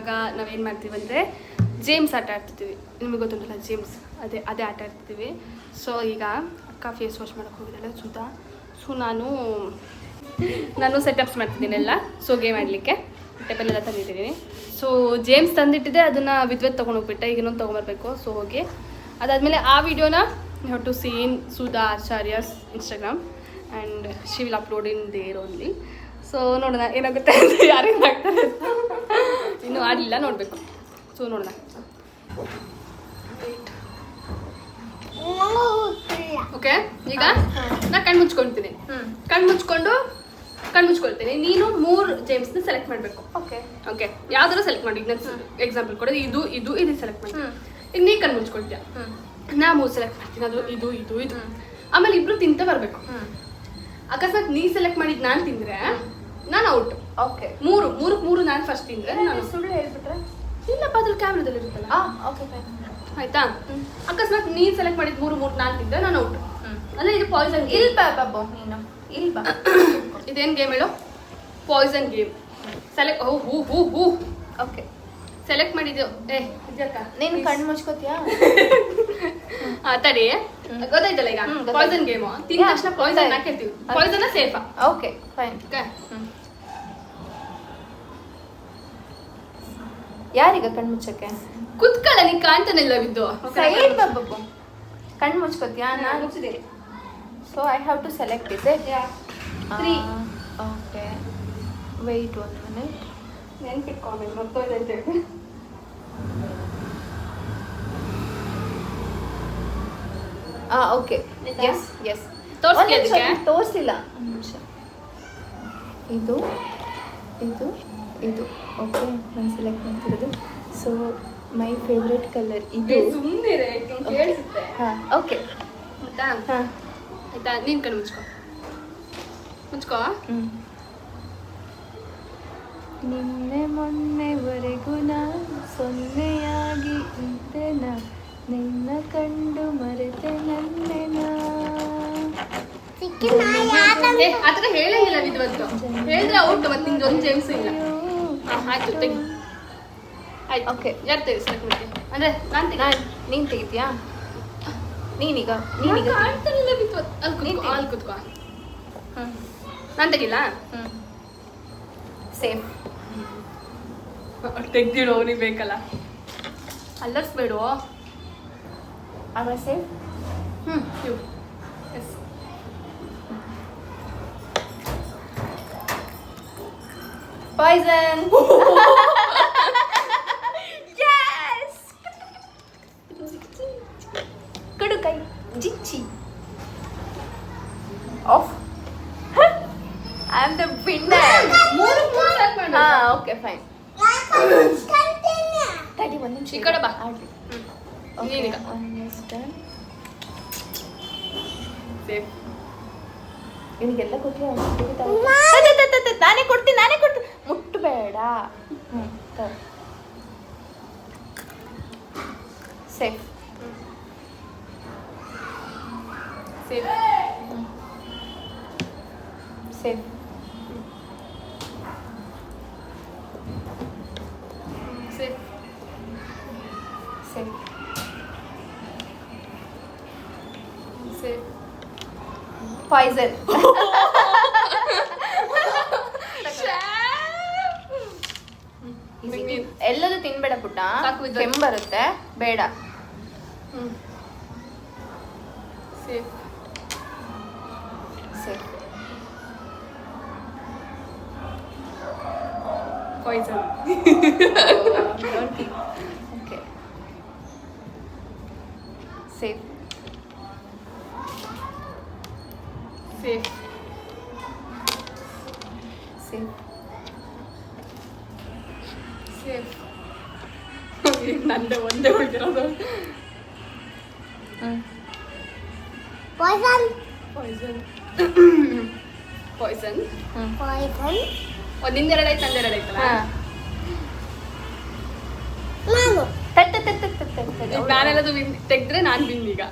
ಇವಾಗ ನಾವೇನು ಮಾಡ್ತೀವಿ ಅಂದರೆ ಜೇಮ್ಸ್ ಆಟ ಆಡ್ತಿದ್ದೀವಿ. ನಿಮಗೆ ಗೊತ್ತುಂಟಲ್ಲ ಜೇಮ್ಸ್, ಅದೇ ಆಟ ಆಡ್ತಿದ್ದೀವಿ. ಸೊ ಈಗ ಅಕ್ಕ ಫೇಸ್ ವಾಶ್ ಮಾಡೋಕ್ಕೆ ಹೋಗಿದ್ದಾಳೆ ಸುಧಾ. ಸೊ ನಾನು ಸೆಟಪ್ಸ್ ಮಾಡ್ತಿದ್ದೀನಿ ಎಲ್ಲ. ಸೊ ಗೇಮ್ ಆಡಲಿಕ್ಕೆ ಟೇಬಲೆಲ್ಲ ತಂದಿದ್ದೀನಿ. ಸೊ ಜೇಮ್ಸ್ ತಂದಿಟ್ಟಿದೆ, ಅದನ್ನು ವಿದ್ವತ್ ತೊಗೊಂಡೋಗ್ಬಿಟ್ಟೆ. ಈಗ ಇನ್ನೊಂದು ತೊಗೊಂಬರ್ಬೇಕು. ಸೊ ಹೋಗಿ ಅದಾದಮೇಲೆ ಆ ವಿಡಿಯೋನ you have to see in Sudha Acharya's Instagram and she will upload in there only. So ನೋಡೋಣ ಏನಾಗುತ್ತೆ ಅಂತ, ಯಾರೇನು ಆಗ್ತಾರೆ ಅಂತ. ಇನ್ನೂ ಆಡಲಿಲ್ಲ, ನೋಡಬೇಕು. ಸೊ ನೋಡೋಣ. ಓಕೆ, ಈಗ ನಾ ಕಣ್ಣು ಮುಚ್ಕೊಳ್ತೀನಿ. ಕಣ್ಣು ಮುಚ್ಕೊಳ್ತೀನಿ. ನೀನು 3 ಜೇಮ್ಸ್ನ ಸೆಲೆಕ್ಟ್ ಮಾಡಬೇಕು. ಓಕೆ, ಯಾವ್ದಾರು ಸೆಲೆಕ್ಟ್ ಮಾಡಿ. ಈಗ ನಾನು ಎಕ್ಸಾಂಪಲ್ ಕೊಡೋದು ಇದು ಸೆಲೆಕ್ಟ್ ಮಾಡಿ. ಈಗ ನೀ ಕಣ್ಣು ಮುಚ್ಕೊಳ್ತೀಯ, ನಾ 3 ಸೆಲೆಕ್ಟ್ ಮಾಡ್ತೀನಿ. ಅದು ಇದು ಆಮೇಲೆ ಇಬ್ರು ತಿಂತ ಬರಬೇಕು. ಅಕಸ್ಮಾತ್ ನೀ ಸೆಲೆಕ್ಟ್ ಮಾಡಿದ್ ನಾನು ತಿಂದ್ರೆ ನಾನು ಔಟ್. ಓಕೆ, 3 ನಾನು ಫಸ್ಟ್ ತಿಂದ್ರೆ ನಾನು ಸುಳ್ಳು ಹೇಳ್ಬಿಟ್ರೆ ಇಲ್ಲಪ್ಪ, ಅದ್ರಲ್ಲಿ ಕ್ಯಾಮ್ರಾದಲ್ಲಿ ಇರುತ್ತಲ್ಲ. ಓಕೆ ಆಯ್ತಾ? ಅಕಸ್ಮಾತ್ ನೀನ್ ಸೆಲೆಕ್ಟ್ ಮಾಡಿದ್ 3 ನಾನು ತಿಂದ್ರೆ ನಾನು ಔಟ್. ಅಂದ್ರೆ ಇದು ಪಾಯ್ಸನ್. ಬಾಬು ನೀನು ಬಾ. ಇದೇನ್ ಗೇಮ್ ಹೇಳು? Poison game. Select okay, select ಮಾಡಿದ್ಯೋ. ನೀನು ಕಣ್ಣು ಮುಚ್ಕೋತೀಯಾ? ತಡಿ, ಗೊತ್ತಾಯ್ತಲ್ಲ ಈಗ ಪಾಯ್ಸನ್ ಗೇಮ್. ತಿಂದ ತಕ್ಷಣ ಪಾಯ್ಸನ್ ಹಾಕಿರ್ತೀವಿ. ಪಾಯ್ಸನ್ ಸೇಫಾ? Okay fine. ಯಾರೀಗ ಕಣ್ಣು ಮುಚ್ಚಕ್ಕೆ? ಕುತ್ಕಳ, ನೀ ಕಾಣ್ತಾನಿಲ್ಲ ಬಿದ್ದು. ಸೈಡ್ ಬಾಬು, ಕಣ್ಣು ಮುಚ್ಕೋತೀಯಾ? ನಾನು ಮುಚ್ಚಿದ್ದೀನಿ. So I have to select is it? 3. Okay, wait 1 minute. ನೆನ್ಪಿಟ್ಕೊಳ್ಬೇಕು, ಮತ್ತೊಯ್ದೈತೆ. ಓಕೆ, ಎಸ್ ತೋರಿಸಿಲ್ಲ. ಇದು ಓಕೆ, ನಾನು ಸೆಲೆಕ್ಟ್ ಮಾಡ್ತಿರೋದು. ಸೊ ಮೈ ಫೇವ್ರೆಟ್ ಕಲರ್ ಇದು. ಸುಮ್ಮನೆ ಕೇಳಿಸುತ್ತೆ. ಹಾಂ, ಓಕೆ. ಆಯ್ತಾ? ಆಯ್ತಾ, ನೀನು ಕಣ್ಣು ಮುಚ್ಕೋ. ನಿನ್ನೆ ಮೊನ್ನೆವರೆಗೂ ನಾನು ಸೊನ್ನೆಯಾಗಿ ಇದ್ದೆನಾ, ನಿನ್ನ ಕಂಡು ಮರೆತೆ ನನ್ನೆನ. ಆ ಥರ ಹೇಳಂಗಿಲ್ಲ ವಿದ್ವತ್ತು. ಹೇಳಿದ್ರೆ ಔಟ್. ಮತ್ತೆ ನಿಂಗೆ ಒಂದು ಜೇಮ್ಸ್ ಇಲ್ಲ. ಆಯ್ತು, ತೆಗಿ. ಆಯ್ತು, ಓಕೆ. ಯಾರು ತೆಗಿ ಸೆಲೆಕ್ಟ್ ಮಾಡ್ತೀನಿ ಅಂದರೆ ನೀನು ತೆಗಿತೀಯಾ? ನೀನೀಗ ಕಾಣ್ತಾನಿಲ್ಲ ವಿದ್ವತ್. ಅಲ್ಲಿ ಕುತ್ಕೋ. ನಾನು ತೆಗಿಲ್ಲ. ಸೇಮ್ ತೆಗ್ದಿಡು, ಅವನಿಗೆ ಬೇಕಲ್ಲ. ಅಲ್ಲರ್ಸ್ಬೇಡು. ಆಮೇಲೆ ಸೇಮ್. ಇವು ಎಸ್. ಪಾಯ್ಸನ್. ಕಡು ಕೈ ಜಿಚ್ಚಿ ಆಫ್. I am the winner. 3 select ಮಾಡು. Okay fine. ತಡಿ ಒಂದು ನಿಮಿಷ. ಈ ಕಡೆ ಬಾ. ನೀನೀಗ ಸೇಫ್. ಇವನಿಗೆಲ್ಲ ಕೊಟ್ಟರೆ ನಾನೇ ಕೊಡ್ತೀನಿ. ಮುಟ್ಟಬೇಡ. Safe. Safe. Safe. Safe. Safe. Safe. Poison. ಎಲ್ಲದೂ ತಿನ್ಬೇಡ ಪುಟ್ಟ, ಕೆಮ್ಮು ಬರುತ್ತೆ. ಬೇಡ. Safe. Safe. Poison. Okay, safe. Safe. Safe. Safe. ನಂದೇ ಒಂದೇ ಉಳಿದಿರೋದು. ಪಾಯ್ಸನ್. ಪಾಯ್ಸನ್. ಪಾಯ್ಸನ್. ಪಾಯ್ಸನ್. ಒಂದಿಂದೆರಡು ಆಯ್ತು, ನಂದೆರಡು ಆಯ್ತಲ್ಲ. ನಾನೆಲ್ಲದು ತೆಗೆದ್ರೆ ನಾನು ಬಿನ್ ಈಗ.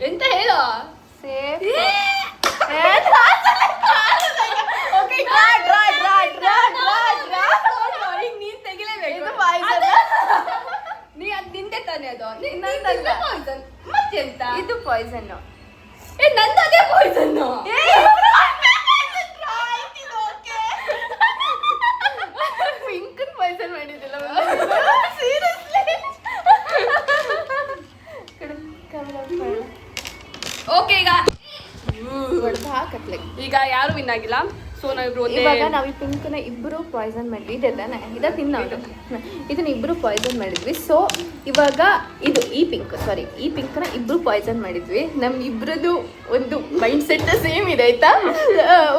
ಎಂತ ಹೇಳೋ? ಸೇಫ್. ನಂದಲ್ಲ. ಮತ್ತೆಂತ ಇದು ಪಾಯ್ಸನ್. ನಂದು ಅದೇ ಪಾಯ್ಸನ್. ಪಿಂಕ್ ಪಾಯ್ಸನ್ ಮಾಡಿದ್ದಿಲ್ಲ ಓಕೆ ಹಾಕತ್ಲೆ. ಈಗ ಯಾರು ವಿನ್ ಆಗಿಲ್ಲ. ಸೊ ನಾವಿಬ್ರು ಇವಾಗ ನಾವು ಈ ಪಿಂಕ್ನ ಇಬ್ಬರು ಪಾಯ್ಸನ್ ಮಾಡಿದ್ವಿ. ಇದೆ ತಾನೆ, ಇದ ತಿನ್ನೋದು. ಇದನ್ನ ಇಬ್ಬರು ಪಾಯ್ಸನ್ ಮಾಡಿದ್ವಿ. ಸೊ ಇವಾಗ ಈ ಪಿಂಕ್ನ ಇಬ್ಬರು ಪಾಯ್ಸನ್ ಮಾಡಿದ್ವಿ. ನಮ್ಮ ಇಬ್ಬರದು ಒಂದು ಮೈಂಡ್ ಸೆಟ್ ಸೇಮ್ ಇದೆ ಆಯ್ತಾ.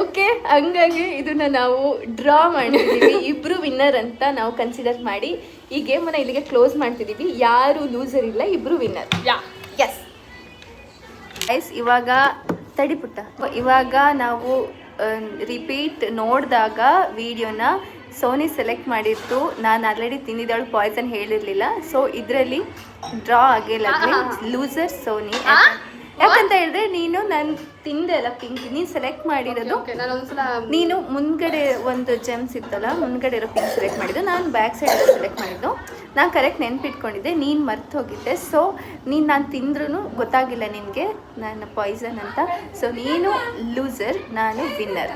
ಓಕೆ, ಹಂಗಾಗಿ ಇದನ್ನ ನಾವು ಡ್ರಾ ಮಾಡಿದ್ದೀವಿ. ಇಬ್ರು ವಿನ್ನರ್ ಅಂತ ನಾವು ಕನ್ಸಿಡರ್ ಮಾಡಿ ಈ ಗೇಮನ್ನು ಇಲ್ಲಿಗೆ ಕ್ಲೋಸ್ ಮಾಡ್ತಿದ್ದೀವಿ. ಯಾರು ಲೂಸರ್ ಇಲ್ಲ, ಇಬ್ರು ವಿನ್ನರ್. ಎಸ್ ಗೈಸ್, ಇವಾಗ ತಡಿಪುಟ್ಟ. ಇವಾಗ ನಾವು ರಿಪೀಟ್ ನೋಡಿದಾಗ ವಿಡಿಯೋನ ಸೋನಿ ಸೆಲೆಕ್ಟ್ ಮಾಡಿತ್ತು. ನಾನು ಆಲ್ರೆಡಿ ತಿಂದಿದ್ದವಳು ಪಾಯ್ಸನ್ ಹೇಳಿರಲಿಲ್ಲ. ಸೊ ಇದರಲ್ಲಿ ಡ್ರಾ ಆಗಿಲ್ಲ, ಲೂಸರ್ ಸೋನಿ. ಯಾಕಂತ ಹೇಳಿದ್ರೆ ನೀನು ನಾನು ತಿಂದೆ ಅಲ್ಲ ಪಿಂಕ್, ನೀನು ಸೆಲೆಕ್ಟ್ ಮಾಡಿರೋದು. ನೀನು ಮುಂದ್ಗಡೆ ಒಂದು ಜೆಮ್ಸ್ ಇತ್ತಲ್ಲ, ಮುಂದ್ಗಡೆ ಇರೋ ಪಿಂಕ್ ಸೆಲೆಕ್ಟ್ ಮಾಡಿದ್ದು, ನಾನು ಬ್ಯಾಕ್ ಸೈಡ್ ಸೆಲೆಕ್ಟ್ ಮಾಡಿದ್ದು. ನಾನು ಕರೆಕ್ಟ್ ನೆನ್ಪಿಟ್ಕೊಂಡಿದ್ದೆ, ನೀನು ಮರ್ತು ಹೋಗಿದ್ದೆ. ಸೊ ನಾನು ತಿಂದ್ರೂ ಗೊತ್ತಾಗಿಲ್ಲ ನಿನಗೆ ನಾನು ಪಾಯ್ಸನ್ ಅಂತ. ಸೊ ನೀನು ಲೂಸರ್, ನಾನು ವಿನ್ನರ್.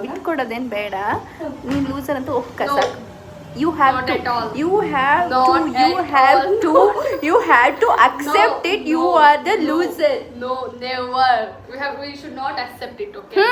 ಬಿಟ್ಕೊಡೋದೇನು ಬೇಡ, ನೀನು ಲೂಸರ್ ಅಂತ ಒಪ್ಕ ಸಾಕು. You have to accept it. You are the loser. No, never. We should not accept it, okay?